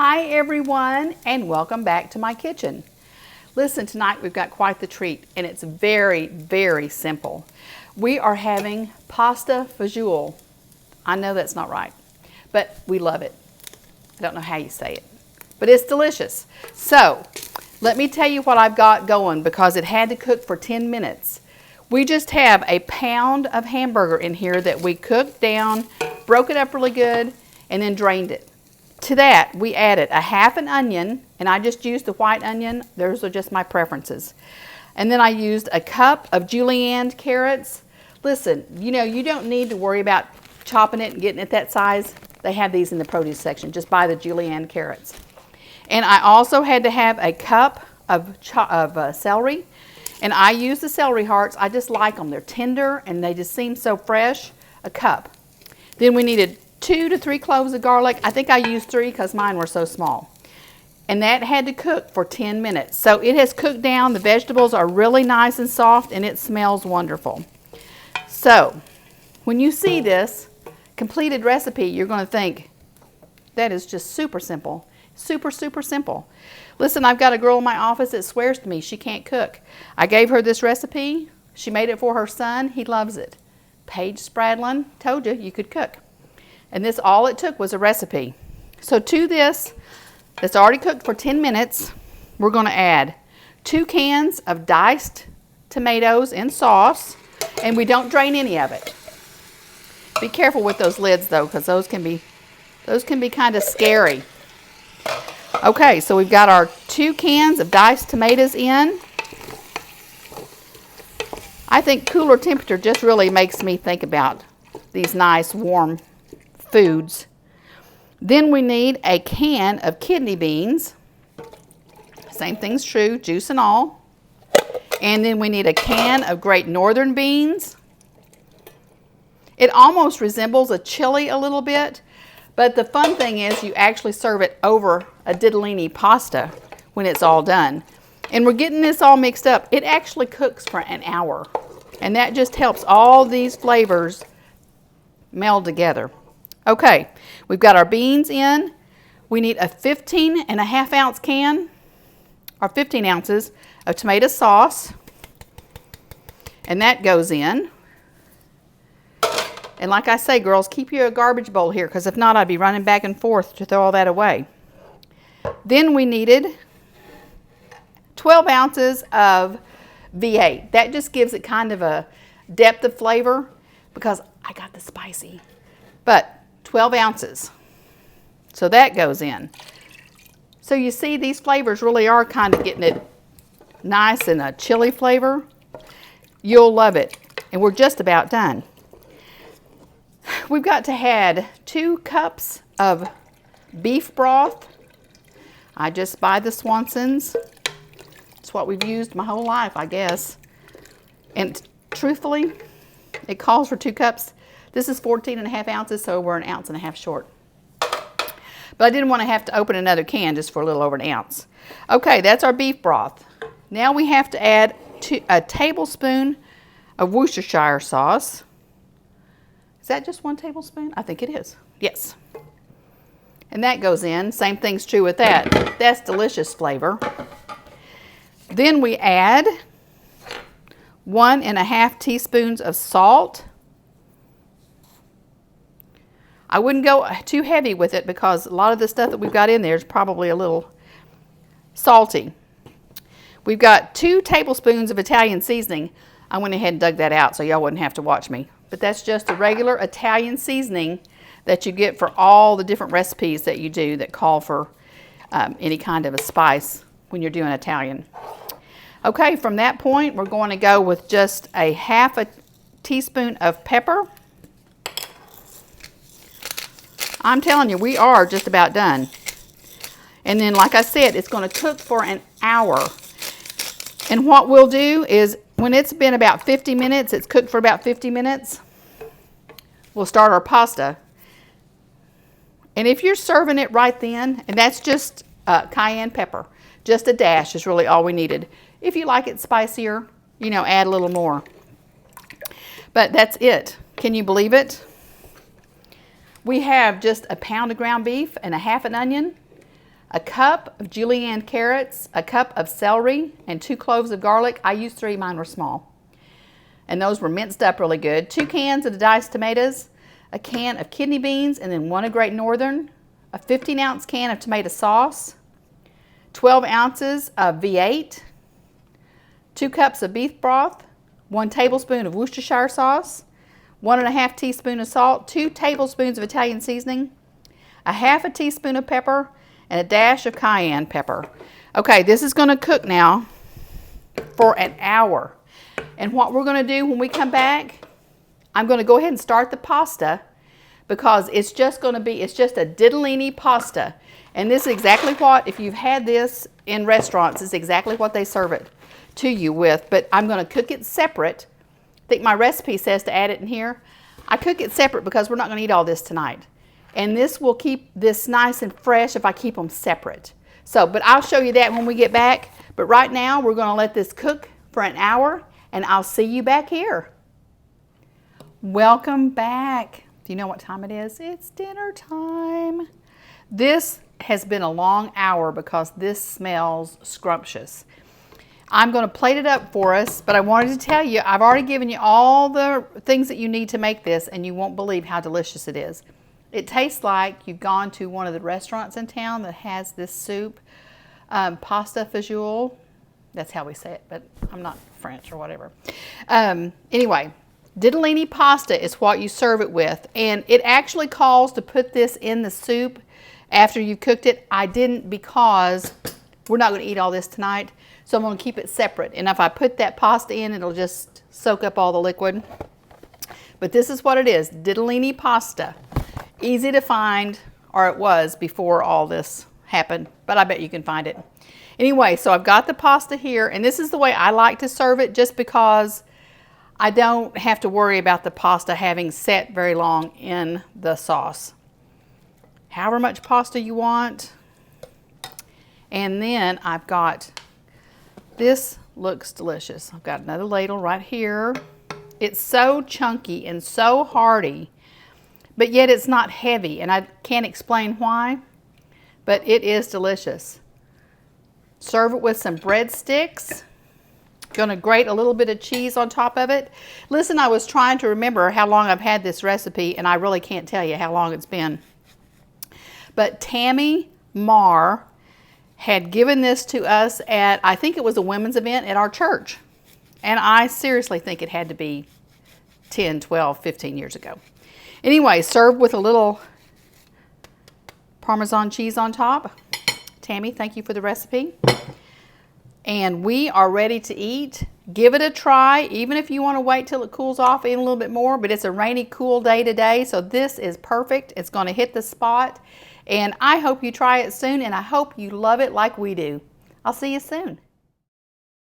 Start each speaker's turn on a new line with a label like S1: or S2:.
S1: Hi everyone, and welcome back to my kitchen. Listen, tonight we've got quite the treat, and it's very, very simple. We are having pasta fagioli. I know that's not right, but we love it. I don't know how you say it, but it's delicious. So, let me tell you what I've got going because it had to cook for 10 minutes. We just have a pound of hamburger in here that we cooked down, broke it up really good, and then drained it. To that, we added a half an onion, and I just used the white onion. Those are just my preferences. And then I used a cup of julienne carrots. Listen, you know, you don't need to worry about chopping it and getting it that size. They have these in the produce section. Just buy the julienne carrots. And I also had to have a cup of celery. And I use the celery hearts. I just like them. They're tender and they just seem so fresh. A cup. Then we needed 2 to 3 cloves of garlic. I think I used 3 because mine were so small. And that had to cook for 10 minutes. So it has cooked down. The vegetables are really nice and soft and it smells wonderful. So when you see this completed recipe, you're going to think that is just super simple. Super, super simple. Listen, I've got a girl in my office that swears to me she can't cook. I gave her this recipe. She made it for her son. He loves it. Paige Spradlin told you you could cook. And this, all it took was a recipe. So to this, that's already cooked for 10 minutes, we're going to add 2 cans of diced tomatoes in sauce. And we don't drain any of it. Be careful with those lids though, because those can be kind of scary. Okay, so we've got our 2 cans of diced tomatoes in. I think cooler temperature just really makes me think about these nice warm foods. Then we need a can of kidney beans. Same thing's true, juice and all. And then we need a can of Great Northern beans. It almost resembles a chili a little bit, but the fun thing is you actually serve it over a ditalini pasta when it's all done. And we're getting this all mixed up. It actually cooks for an hour. And that just helps all these flavors meld together. Okay, we've got our beans in. We need a 15.5-ounce can, or 15 ounces of tomato sauce. And that goes in. And like I say, girls, keep you a garbage bowl here, because if not, I'd be running back and forth to throw all that away. Then we needed 12 ounces of V8. That just gives it kind of a depth of flavor, because I got the spicy. But 12 ounces. So that goes in. So you see, these flavors really are kind of getting it nice and a chili flavor. You'll love it. And we're just about done. We've got to add 2 cups of beef broth. I just buy the Swanson's. It's what we've used my whole life, I guess. And truthfully, it calls for 2 cups. This is 14.5 ounces, so we're 1.5 ounces short. But I didn't want to have to open another can just for a little over 1 ounce. Okay, that's our beef broth. Now we have to add a tablespoon of Worcestershire sauce. Is that just 1 tablespoon? I think it is. Yes. And that goes in. Same thing's true with that. That's delicious flavor. Then we add 1.5 teaspoons of salt. I wouldn't go too heavy with it because a lot of the stuff that we've got in there is probably a little salty. We've got 2 tablespoons of Italian seasoning. I went ahead and dug that out so y'all wouldn't have to watch me. But that's just a regular Italian seasoning that you get for all the different recipes that you do that call for any kind of a spice when you're doing Italian. Okay, from that point, we're going to go with just a half a teaspoon of pepper. I'm telling you, we are just about done. And then, like I said, it's going to cook for an hour. And what we'll do is, when it's been about 50 minutes, it's cooked for about 50 minutes, we'll start our pasta. And if you're serving it right then, and that's just cayenne pepper, just a dash is really all we needed. If you like it spicier, you know, add a little more. But that's it. Can you believe it? We have just a pound of ground beef and a half an onion, a cup of julienne carrots, a cup of celery, and 2 cloves of garlic. I used 3, mine were small. And those were minced up really good. 2 cans of the diced tomatoes, a can of kidney beans, and then 1 of Great Northern, a 15-ounce can of tomato sauce, 12 ounces of V8, 2 cups of beef broth, 1 tablespoon of Worcestershire sauce, 1½ teaspoon of salt, 2 tablespoons of Italian seasoning, a ½ a teaspoon of pepper, and a dash of cayenne pepper. Okay, this is going to cook now for an hour. And what we're going to do when we come back, I'm going to go ahead and start the pasta because it's just a ditalini pasta. And this is exactly what, if you've had this in restaurants, it's exactly what they serve it to you with. But I'm going to cook it separate. I think my recipe says to add it in here. I cook it separate because we're not going to eat all this tonight. And this will keep this nice and fresh if I keep them separate. So, but I'll show you that when we get back. But right now, we're going to let this cook for an hour, and I'll see you back here. Welcome back. Do you know what time it is? It's dinner time. This has been a long hour because this smells scrumptious. I'm going to plate it up for us, but I wanted to tell you, I've already given you all the things that you need to make this, and you won't believe how delicious it is. It tastes like you've gone to one of the restaurants in town that has this soup, pasta fagioli. That's how we say it, but I'm not French or whatever. Anyway, ditalini pasta is what you serve it with, and it actually calls to put this in the soup after you've cooked it. I didn't because we're not going to eat all this tonight, so I'm going to keep it separate. And if I put that pasta in, it'll just soak up all the liquid. But this is what it is, ditalini pasta. Easy to find, or it was before all this happened, but I bet you can find it. Anyway, so I've got the pasta here, and this is the way I like to serve it just because I don't have to worry about the pasta having set very long in the sauce. However much pasta you want. And then I've got, this looks delicious. I've got another ladle right here. It's so chunky and so hearty, but yet it's not heavy, and I can't explain why, but it is delicious. Serve it with some breadsticks. Gonna grate a little bit of cheese on top of it. Listen, I was trying to remember how long I've had this recipe, and I really can't tell you how long it's been. But Tammy Marr had given this to us at, I think it was a women's event at our church. And I seriously think it had to be 10, 12, 15 years ago. Anyway, served with a little Parmesan cheese on top. Tammy, thank you for the recipe. And we are ready to eat. Give it a try, even if you want to wait till it cools off even a little bit more. But it's a rainy, cool day today, so this is perfect. It's going to hit the spot. And I hope you try it soon, and I hope you love it like we do. I'll see you soon.